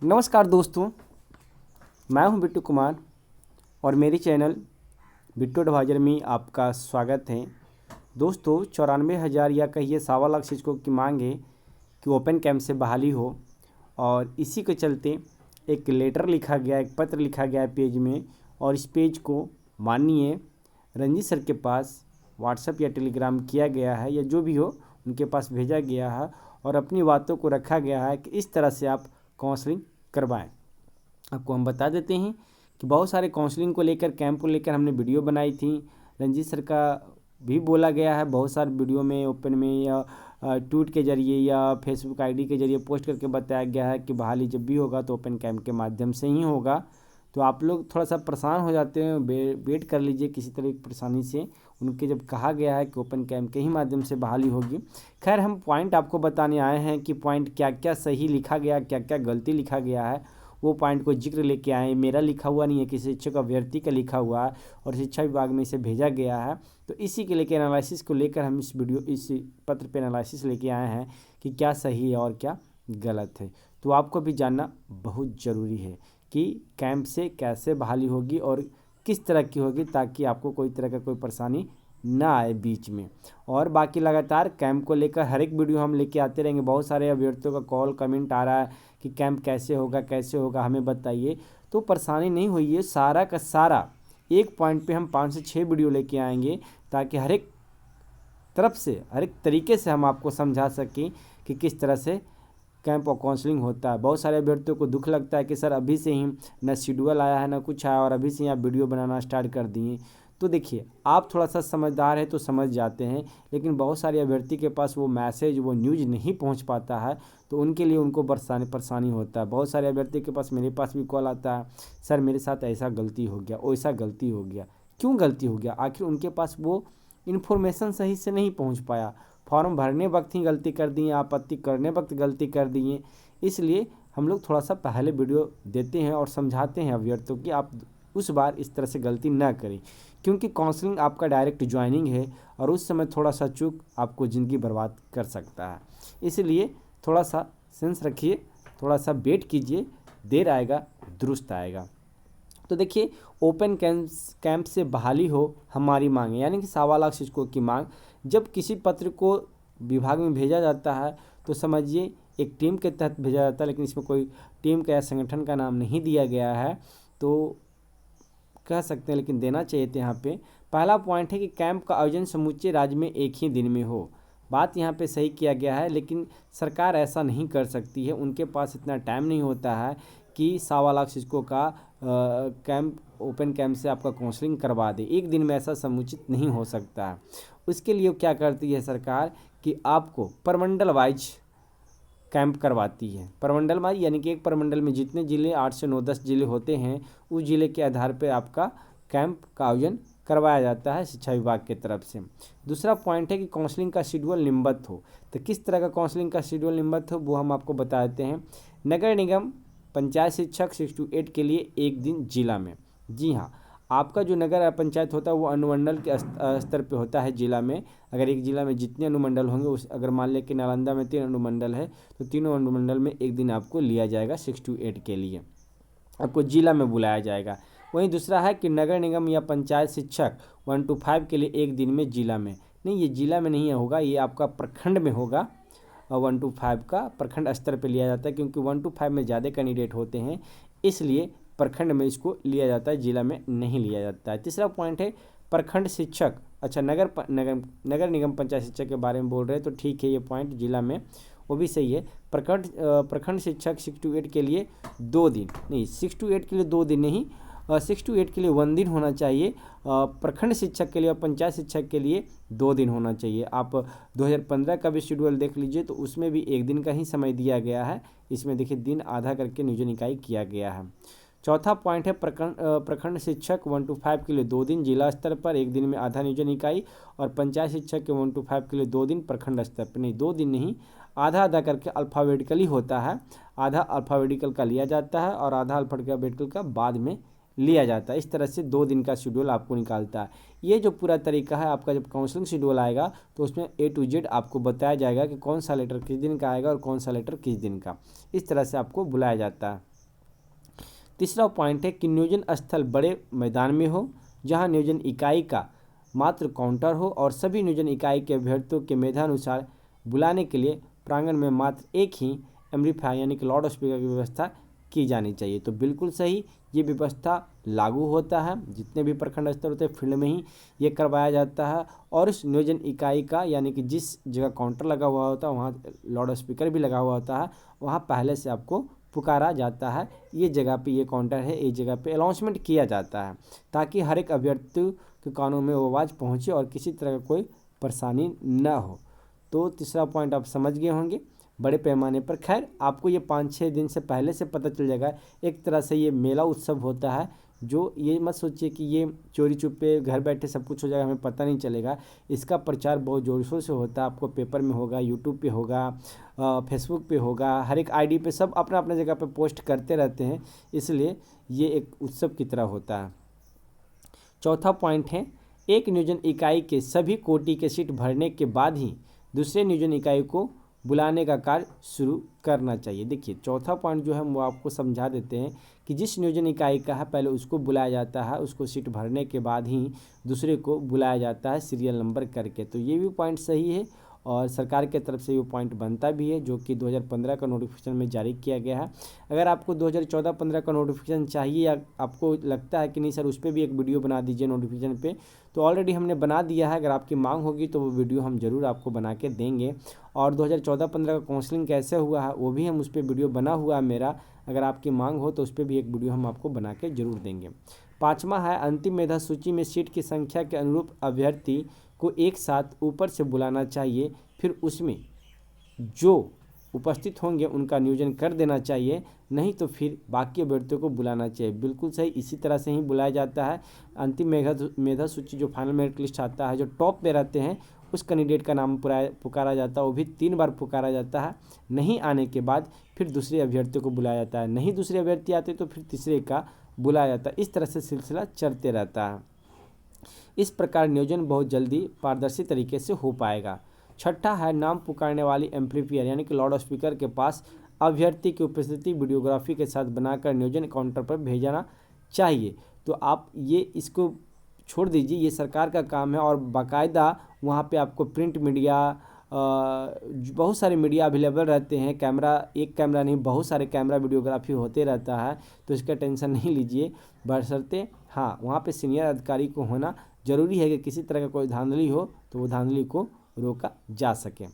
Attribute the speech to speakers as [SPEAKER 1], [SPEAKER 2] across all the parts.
[SPEAKER 1] नमस्कार दोस्तों, मैं हूं बिट्टू कुमार और मेरी चैनल बिट्टू एडवाइजर में आपका स्वागत है। दोस्तों 94,000 या कहिए 1.25 लाख शिक्षकों की मांग है कि ओपन कैंप से बहाली हो और इसी के चलते एक लेटर लिखा गया, एक पत्र लिखा गया है पेज में। और इस पेज को माननीय रंजीत सर के पास व्हाट्सएप या टेलीग्राम किया गया है या जो भी हो उनके पास भेजा गया है और अपनी बातों को रखा गया है कि इस तरह से आप काउंसलिंग करवाएं। आपको हम बता देते हैं कि बहुत सारे काउंसलिंग को लेकर, कैंप को लेकर हमने वीडियो बनाई थी। रंजीत सर का भी बोला गया है बहुत सारे वीडियो में, ओपन में या ट्वीट के जरिए या फेसबुक आईडी के जरिए पोस्ट करके बताया गया है कि बहाली जब भी होगा तो ओपन कैंप के माध्यम से ही होगा। तो आप लोग थोड़ा सा परेशान हो जाते हैं, वेट कर लीजिए किसी तरह की परेशानी से। उनके जब कहा गया है कि ओपन कैंप के ही माध्यम से बहाली होगी। खैर, हम पॉइंट आपको बताने आए हैं कि पॉइंट क्या क्या सही लिखा गया, क्या क्या गलती लिखा गया है, वो पॉइंट को जिक्र लेके आए हैं। मेरा लिखा हुआ नहीं है, किसी शिक्षक अभ्यर्थी का लिखा हुआ है और शिक्षा विभाग में इसे भेजा गया है। तो इसी के लेकर एनालिसिस को लेकर हम इस पत्र पे एनालिसिस लेके आए हैं कि क्या सही है और क्या गलत है। तो आपको भी जानना बहुत ज़रूरी है कि कैंप से कैसे बहाली होगी और किस तरह की होगी, ताकि आपको कोई तरह का कोई परेशानी ना आए बीच में। और बाकी लगातार कैंप को लेकर हर एक वीडियो हम लेके आते रहेंगे। बहुत सारे अभ्यर्थियों का कॉल कमेंट आ रहा है कि कैंप कैसे होगा हमें बताइए। तो परेशानी नहीं हुई है, सारा का सारा एक पॉइंट पे हम 5 से 6 वीडियो लेके आएंगे, ताकि हर एक तरफ से, हर एक तरीके से हम आपको समझा सकें कि किस तरह से कैंप और काउंसलिंग होता है। बहुत सारे अभ्यर्थियों को दुख लगता है कि सर अभी से ही न शेड्यूल आया है न कुछ आया और अभी से ही आप वीडियो बनाना स्टार्ट कर दिए। तो देखिए, आप थोड़ा सा समझदार है तो समझ जाते हैं, लेकिन बहुत सारे अभ्यर्थी के पास वो मैसेज, वो न्यूज़ नहीं पहुंच पाता है, तो उनके लिए उनको परेशानी होता है। बहुत सारे अभ्यर्थी के पास, मेरे पास भी कॉल आता है, सर मेरे साथ ऐसा गलती हो गया, वैसा गलती हो गया। क्यों गलती हो गया? आखिर उनके पास वो इन्फॉर्मेशन सही से नहीं पहुँच पाया। फॉर्म भरने वक्त ही गलती कर दी, आपत्ति करने वक्त गलती कर दिए। इसलिए हम लोग थोड़ा सा पहले वीडियो देते हैं और समझाते हैं अभ्यर्थियों कि आप उस बार इस तरह से गलती ना करें, क्योंकि काउंसलिंग आपका डायरेक्ट ज्वाइनिंग है और उस समय थोड़ा सा चूक आपको ज़िंदगी बर्बाद कर सकता है। इसलिए थोड़ा सा सेंस रखिए, थोड़ा सा वेट कीजिए, देर आएगा दुरुस्त आएगा। तो देखिए, ओपन कैंप से बहाली हो हमारी मांग है, यानी कि 1.25 लाख शिक्षकों की मांग। जब किसी पत्र को विभाग में भेजा जाता है तो समझिए एक टीम के तहत भेजा जाता है, लेकिन इसमें कोई टीम का या संगठन का नाम नहीं दिया गया है, तो कह सकते हैं, लेकिन देना चाहिए था यहाँ पे। पहला पॉइंट है कि कैंप का आयोजन समूचे राज्य में एक ही दिन में हो। बात यहाँ पे सही किया गया है, लेकिन सरकार ऐसा नहीं कर सकती है। उनके पास इतना टाइम नहीं होता है कि 1.25 लाख शिक्षकों का कैंप, ओपन कैंप से आपका काउंसलिंग करवा दे। एक दिन में ऐसा समुचित नहीं हो सकता है। उसके लिए क्या करती है सरकार कि आपको परमंडल वाइज कैंप करवाती है। परमंडल वाइज यानी कि एक परमंडल में जितने ज़िले, 8 से 9 10 ज़िले होते हैं, उस ज़िले के आधार पर आपका कैंप का आयोजन करवाया जाता है शिक्षा विभाग की तरफ से। दूसरा पॉइंट है कि काउंसलिंग का शेड्यूल निम्नबद्ध हो। तो किस तरह का काउंसलिंग का शेड्यूल निम्नबद्ध हो वो हम आपको बता देते हैं। नगर निगम पंचायत शिक्षक 6 to 8 के लिए एक दिन जिला में। जी हाँ, आपका जो नगर पंचायत होता है वो अनुमंडल के स्तर पे होता है जिला में। अगर एक जिला में जितने अनुमंडल होंगे, उस अगर मान लें कि नालंदा में 3 अनुमंडल है तो तीनों अनुमंडल में एक दिन आपको लिया जाएगा 6 to 8 के लिए, आपको जिला में बुलाया जाएगा। वहीं दूसरा है कि नगर निगम या पंचायत शिक्षक 1 to 5 के लिए एक दिन में जिला में। नहीं, ये जिला में नहीं होगा, ये आपका प्रखंड में होगा। 1 to 5 का प्रखंड स्तर पे लिया जाता है, क्योंकि 1 to 5 में ज़्यादा कैंडिडेट होते हैं, इसलिए प्रखंड में इसको लिया जाता है, जिला में नहीं लिया जाता है। तीसरा पॉइंट है प्रखंड शिक्षक। अच्छा, नगर निगम पंचायत शिक्षक के बारे में बोल रहे हैं तो ठीक है, ये पॉइंट जिला में वो भी सही है। प्रखंड शिक्षक 6 to 8 के लिए 2 दिन नहीं, 6 to 8 के लिए 2 दिन नहीं, 6 to 8 के लिए 1 दिन होना चाहिए। प्रखंड शिक्षक के लिए और पंचायत शिक्षक के लिए 2 दिन होना चाहिए। आप 2015 का भी शेड्यूल देख लीजिए तो उसमें भी एक दिन का ही समय दिया गया है। इसमें देखिए दिन आधा करके नियोजन इकाई किया गया है। चौथा पॉइंट है प्रखंड शिक्षक 1 to 5 के लिए 2 दिन जिला स्तर पर, एक दिन में आधा नियोजन इकाई, और पंचायत शिक्षक के 1 to 5 के लिए 2 दिन प्रखंड स्तर पर। नहीं, 2 दिन नहीं, आधा आधा करके अल्फ़ाबेटिकली होता है। आधा अल्फ़ाबेटिकल का लिया जाता है और आधा अल्फ़ाबेटिकल का बाद में लिया जाता है। इस तरह से 2 दिन का शेड्यूल आपको निकालता है। ये जो पूरा तरीका है आपका, जब काउंसलिंग शेड्यूल आएगा तो उसमें A to Z आपको बताया जाएगा कि कौन सा लेटर किस दिन का आएगा और कौन सा लेटर किस दिन का। इस तरह से आपको बुलाया जाता है। तीसरा पॉइंट है कि नियोजन स्थल बड़े मैदान में हो, जहां नियोजन इकाई का मात्र काउंटर हो और सभी नियोजन इकाई के अभ्यर्थियों के मेधानुसार बुलाने के लिए प्रांगण में मात्र एक ही एम्पलीफायर यानी कि लाउड स्पीकर की व्यवस्था की जानी चाहिए। तो बिल्कुल सही, ये व्यवस्था लागू होता है, जितने भी प्रखंड स्तर होते हैं फील्ड में ही ये करवाया जाता है। और इस नियोजन इकाई का यानी कि जिस जगह काउंटर लगा हुआ होता है वहाँ लाउड स्पीकर भी लगा हुआ होता है, वहाँ पहले से आपको पुकारा जाता है, ये जगह पे ये काउंटर है, ये जगह पे अनाउंसमेंट किया जाता है, ताकि हर एक अभ्यर्थी के कानों में वो आवाज़ पहुँचे और किसी तरह का कोई परेशानी न हो। तो तीसरा पॉइंट आप समझ गए होंगे बड़े पैमाने पर। खैर आपको ये 5-6 दिन से पहले से पता चल जाएगा। एक तरह से ये मेला उत्सव होता है, जो ये मत सोचिए कि ये चोरी चुपे घर बैठे सब कुछ हो जाएगा, हमें पता नहीं चलेगा। इसका प्रचार बहुत ज़ोर शोर से होता है, आपको पेपर में होगा, यूट्यूब पे होगा, फेसबुक पे होगा, हर एक आईडी पे सब अपना अपना जगह पे पोस्ट करते रहते हैं, इसलिए ये एक उत्सव की तरह होता है। चौथा पॉइंट है, एक नियोजन इकाई के सभी कोटि के सीट भरने के बाद ही दूसरे नियोजन इकाई को बुलाने का कार्य शुरू करना चाहिए। देखिए चौथा पॉइंट जो है वो आपको समझा देते हैं कि जिस नियोजन इकाई का है पहले उसको बुलाया जाता है, उसको सीट भरने के बाद ही दूसरे को बुलाया जाता है सीरियल नंबर करके। तो ये भी पॉइंट सही है और सरकार के तरफ से ये पॉइंट बनता भी है, जो कि 2015 का नोटिफिकेशन में जारी किया गया है। अगर आपको 2014-15 का नोटिफिकेशन चाहिए या आपको लगता है कि नहीं सर उस पर भी एक वीडियो बना दीजिए नोटिफिकेशन पे, तो ऑलरेडी हमने बना दिया है। अगर आपकी मांग होगी तो वो वीडियो हम ज़रूर आपको बना के देंगे। और 2014-15 का काउंसलिंग कैसे हुआ है वो भी हम उस पर वीडियो बना हुआ है मेरा, अगर आपकी मांग हो तो उस पर भी एक वीडियो हम आपको बना के ज़रूर देंगे। पाँचवा है, अंतिम मेधा सूची में सीट की संख्या के अनुरूप अभ्यर्थी को एक साथ ऊपर से बुलाना चाहिए, फिर उसमें जो उपस्थित होंगे उनका नियोजन कर देना चाहिए, नहीं तो फिर बाकी अभ्यर्थियों को बुलाना चाहिए। बिल्कुल सही, इसी तरह से ही बुलाया जाता है। अंतिम मेधा सूची जो फाइनल मेरिट लिस्ट आता है, जो टॉप पे रहते हैं उस कैंडिडेट का नाम पुकारा जाता है, वो भी 3 बार पुकारा जाता है। नहीं आने के बाद फिर दूसरे अभ्यर्थियों को बुलाया जाता है, नहीं दूसरे अभ्यर्थी आते तो फिर तीसरे का बुलाया जाता है। इस तरह से सिलसिला चलते रहता है। इस प्रकार नियोजन बहुत जल्दी पारदर्शी तरीके से हो पाएगा। छठा है, नाम पुकारने वाली एम्पलीफायर यानी कि लाउड स्पीकर के पास अभ्यर्थी की उपस्थिति वीडियोग्राफी के साथ बनाकर नियोजन काउंटर पर भेजना चाहिए। तो आप ये इसको छोड़ दीजिए, ये सरकार का काम है और बाकायदा वहाँ पे आपको प्रिंट मीडिया बहुत सारे मीडिया अवेलेबल रहते हैं। कैमरा, एक कैमरा नहीं बहुत सारे कैमरा वीडियोग्राफी होते रहता है, तो इसका टेंशन नहीं लीजिए। बशर्ते हाँ वहाँ पे सीनियर अधिकारी को होना ज़रूरी है कि किसी तरह का कोई धांधली हो तो वो धांधली को रोका जा सके।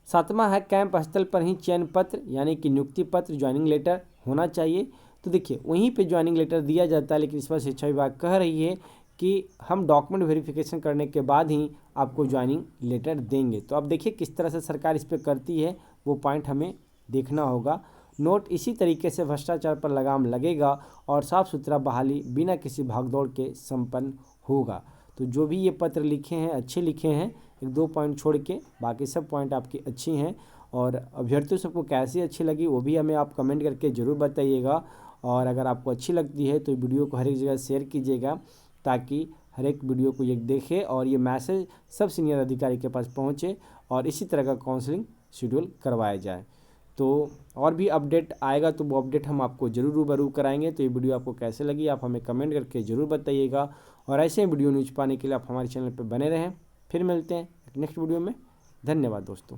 [SPEAKER 1] सातवां है, कैंप स्थल पर ही चयन पत्र यानी कि नियुक्ति पत्र ज्वाइनिंग लेटर होना चाहिए। तो देखिए वहीं पे ज्वाइनिंग लेटर दिया जाता है, लेकिन इस बार शिक्षा विभाग कह रही है कि हम डॉक्यूमेंट वेरिफिकेशन करने के बाद ही आपको ज्वाइनिंग लेटर देंगे। तो अब देखिए किस तरह से सरकार इस पर करती है, वो पॉइंट हमें देखना होगा। नोट, इसी तरीके से भ्रष्टाचार पर लगाम लगेगा और साफ सुथरा बहाली बिना किसी भागदौड़ के संपन्न होगा। तो जो भी ये पत्र लिखे हैं अच्छे लिखे हैं, 1-2 पॉइंट छोड़ के बाकी सब पॉइंट आपकी अच्छी हैं। और अभ्यर्थियों सबको कैसी अच्छी लगी वो भी हमें आप कमेंट करके ज़रूर बताइएगा। और अगर आपको अच्छी लगती है तो वीडियो को हर एक जगह शेयर कीजिएगा, ताकि हर एक वीडियो को ये देखे और ये मैसेज सब सीनियर अधिकारी के पास पहुँचे और इसी तरह का काउंसलिंग शेड्यूल करवाया जाए। तो और भी अपडेट आएगा तो वो अपडेट हम आपको ज़रूर रूबरू कराएंगे। तो ये वीडियो आपको कैसे लगी आप हमें कमेंट करके ज़रूर बताइएगा और ऐसे वीडियो न्यूज़ पाने के लिए आप हमारे चैनल पर बने रहें। फिर मिलते हैं नेक्स्ट वीडियो में। धन्यवाद दोस्तों।